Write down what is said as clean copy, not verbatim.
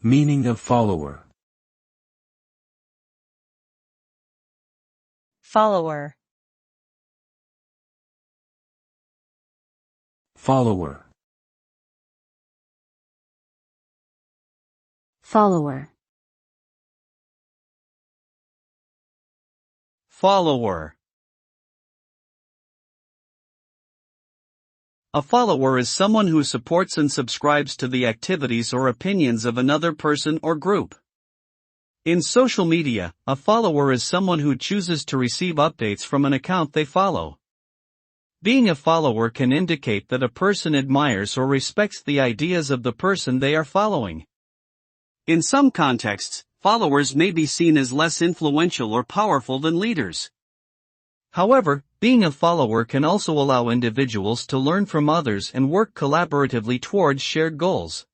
Meaning of follower. Follower. Follower. Follower. Follower. A follower is someone who supports and subscribes to the activities or opinions of another person or group. In social media, a follower is someone who chooses to receive updates from an account they follow. Being a follower can indicate that a person admires or respects the ideas of the person they are following. In some contexts, followers may be seen as less influential or powerful than leaders. However, being a follower can also allow individuals to learn from others and work collaboratively towards shared goals.